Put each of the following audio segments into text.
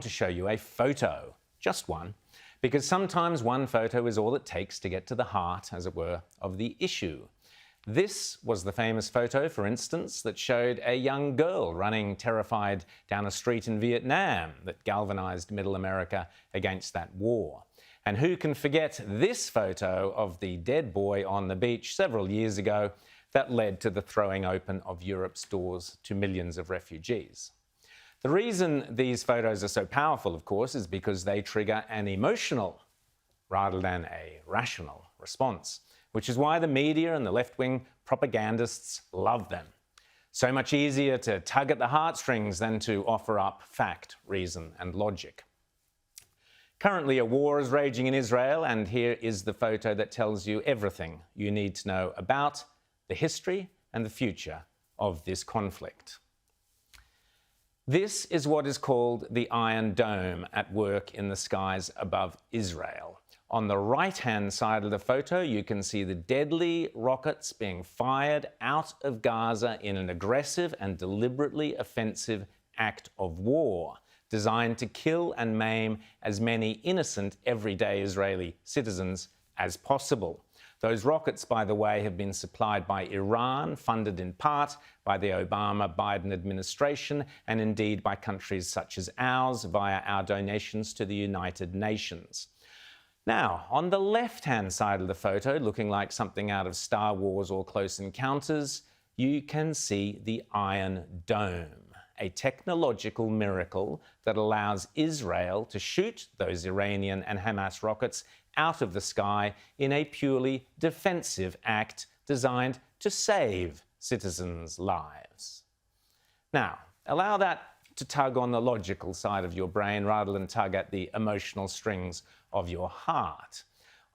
To show you a photo, just one, because sometimes one photo is all it takes to get to the heart, as it were, of the issue. This was the famous photo, for instance, that showed a young girl running terrified down a street in Vietnam that galvanized Middle America against that war. And who can forget this photo of the dead boy on the beach several years ago that led to the throwing open of Europe's doors to millions of refugees? The reason these photos are so powerful, of course, is because they trigger an emotional rather than a rational response, which is why the media and the left-wing propagandists love them. So much easier to tug at the heartstrings than to offer up fact, reason and logic. Currently, a war is raging in Israel, and here is the photo that tells you everything you need to know about the history and the future of this conflict. This is what is called the Iron Dome at work in the skies above Israel. On the right-hand side of the photo, you can see the deadly rockets being fired out of Gaza in an aggressive and deliberately offensive act of war, designed to kill and maim as many innocent, everyday Israeli citizens as possible. Those rockets, by the way, have been supplied by Iran, funded in part by the Obama-Biden administration, and indeed by countries such as ours via our donations to the United Nations. Now, on the left-hand side of the photo, looking like something out of Star Wars or Close Encounters, you can see the Iron Dome, a technological miracle that allows Israel to shoot those Iranian and Hamas rockets out of the sky in a purely defensive act designed to save citizens' lives. Now, allow that to tug on the logical side of your brain rather than tug at the emotional strings of your heart.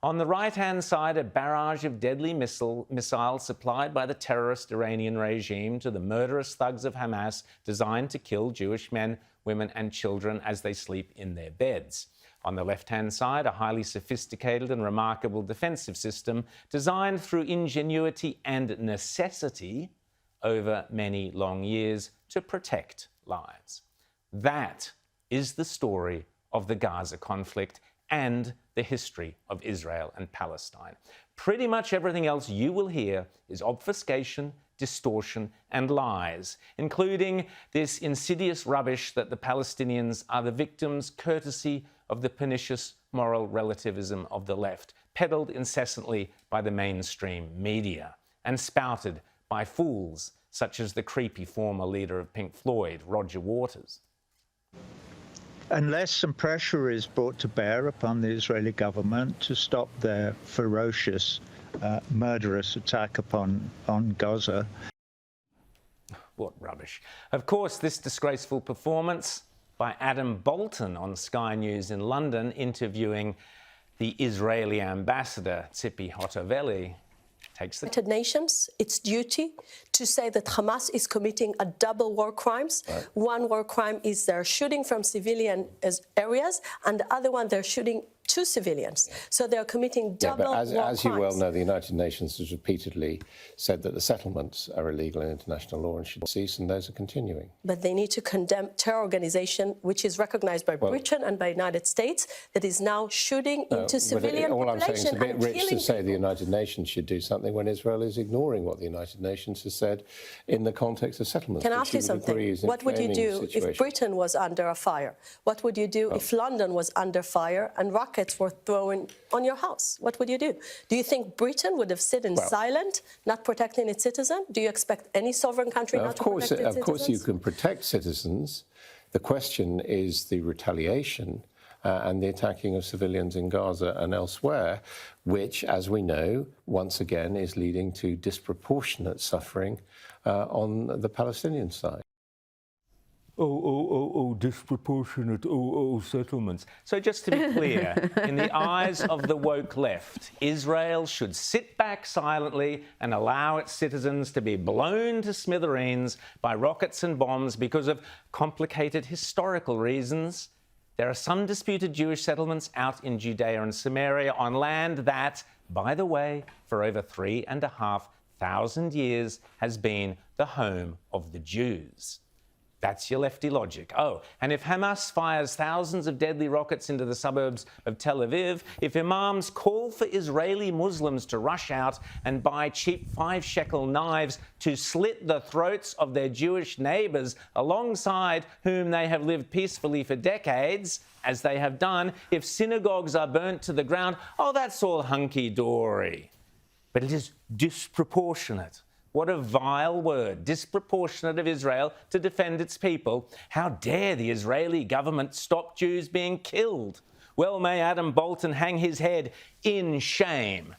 On the right-hand side, a barrage of deadly missiles supplied by the terrorist Iranian regime to the murderous thugs of Hamas, designed to kill Jewish men, women and children as they sleep in their beds. On the left-hand side, a highly sophisticated and remarkable defensive system designed through ingenuity and necessity over many long years to protect lives. That is the story of the Gaza conflict and the history of Israel and Palestine. Pretty much everything else you will hear is obfuscation, distortion and lies, including this insidious rubbish that the Palestinians are the victims courtesy of the pernicious moral relativism of the left, peddled incessantly by the mainstream media and spouted by fools such as the creepy former leader of Pink Floyd, Roger Waters. Unless some pressure is brought to bear upon the Israeli government to stop their ferocious, murderous attack on Gaza. What rubbish. Of course, this disgraceful performance by Adam Bolton on Sky News in London interviewing the Israeli ambassador, Tzipi Hotovely, takes the United Nations, its duty to say that Hamas is committing a double war crimes. Right. One war crime is they're shooting from civilian areas, and the other one they're shooting to civilians. So they're committing double war crimes. As you well know, the United Nations has repeatedly said that the settlements are illegal in international law and should cease, and those are continuing. But they need to condemn terror organization, which is recognized by Britain and by the United States, that is now shooting into civilian all population. I'm saying is a bit rich to say the United Nations should do something when Israel is ignoring what the United Nations has said in the context of settlements. Can I ask you something? What would you do if Britain was under a fire? What would you do if London was under fire and rockets were thrown on your house? What would you do? Do you think Britain would have sit silent, not protecting its citizens? Do you expect any sovereign country not to protect its citizens? Of course you can protect citizens. The question is the retaliation and the attacking of civilians in Gaza and elsewhere, which, as we know, once again is leading to disproportionate suffering on the Palestinian side. Disproportionate, settlements. So just to be clear, in the eyes of the woke left, Israel should sit back silently and allow its citizens to be blown to smithereens by rockets and bombs because of complicated historical reasons. There are some disputed Jewish settlements out in Judea and Samaria on land that, by the way, for over 3,500 years has been the home of the Jews. That's your lefty logic. Oh, and if Hamas fires thousands of deadly rockets into the suburbs of Tel Aviv, if imams call for Israeli Muslims to rush out and buy cheap 5-shekel knives to slit the throats of their Jewish neighbours alongside whom they have lived peacefully for decades, as they have done, if synagogues are burnt to the ground, oh, that's all hunky-dory. But it is disproportionate. What a vile word, disproportionate of Israel to defend its people. How dare the Israeli government stop Jews being killed? Well, may Adam Bolton hang his head in shame.